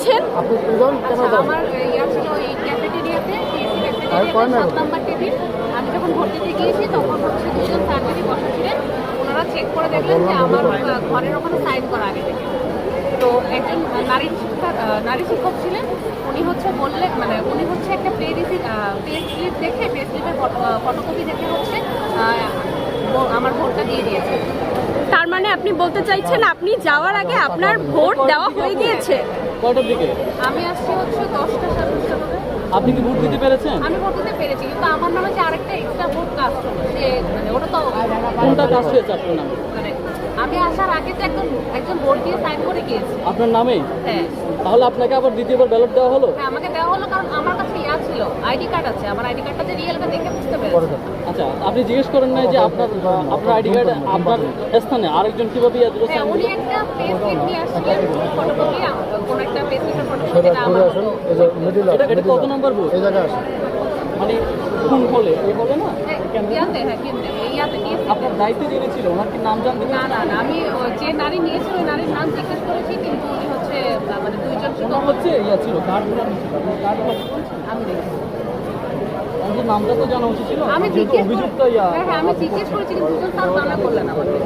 দিয়েছেন? আচ্ছা, আমার ইয়া ছিল এই ক্যাফেটেরিয়াতে, টিএসসি ক্যাফেটেরিয়াতে 7 নাম্বার টেবিল। আমি যখন ভোট দিতে গিয়েছি তখন হচ্ছে দুজন স্যারজি বসা ছিলেন। ওনারা চেক করে দেখলেন যে আমার ঘরের ওখানে সাইন করা আগে থেকে। তো একজন নারী শিক্ষক ছিলেন, উনি হচ্ছে বললেন, মানে উনি হচ্ছে একটা পে স্লিপ দেখে, পে স্লিপের ফটোকপি দেখে হচ্ছে আমার ভোটটা দিয়ে দিয়েছে। তার মানে আপনি বলতে চাইছেন আপনি যাওয়ার আগে আপনার ভোট দেওয়া হয়ে গিয়েছে? কয়টার দিকে? আমি আসছি হচ্ছে 10টা 10:30 হবে। আপনি কি ভোট দিতে পেরেছেন? আমি ভোট দিতে পেরেছি, কিন্তু আমার নামে যে আরেকটা এক্সট্রা ভোট কাস্ট হলো, সে মানে ওটা তো কোনটা কাস্ট হয়েছে আপনার নামে? মানে আমি আসার আগে তো একজন ভোট দিয়ে সাইন করে গিয়েছি। আপনার নামেই? হ্যাঁ তাহলে আপনাকে আবার দ্বিতীয়বার ব্যালট দেওয়া হলো? হ্যাঁ, আমাকে দেওয়া হলো, কারণ আমার কাছে ইয়া ছিল, আইডি কার্ড আছে। আমার আইডি কার্ডটা যে রিয়েলটা দেখে বুঝতে পেরেছি। আচ্ছা, আপনি জিজ্ঞেস করেন নাই যে আপনার আইডি কার্ড আপনার স্থানে আরেকজন কিভাবে ইয়া দিল? হ্যাঁ, উনি একটা পে স্লিপ নিয়ে আসছিলেন, ফটোকপি, কোন একটা পে স্লিপের ফটোকপি। এটা কত নম্বর বুথ? মানে কোন হলে এই বলে না ইয়াতে, হ্যাঁ কেন্দ্রে, ইয়াতে নিয়ে আপনার দায়িত্বে যিনি ছিল ওনার কি নাম জানতে? না না না, আমি যে নারী নিয়েছিল ওই নারীর নাম জিজ্ঞেস করেছি, কিন্তু উনি হচ্ছে মানে দুইজন ছিল। ওনার হচ্ছে ইয়া ছিল কার্ড আমি দেখি, নামটা তো জানা উচিত ছিল। আমি জিজ্ঞেস অভিযুক্ত হ্যাঁ হ্যাঁ আমি জিজ্ঞেস করেছি, কিন্তু দুজন স্যার মানা করলেন আমাকে।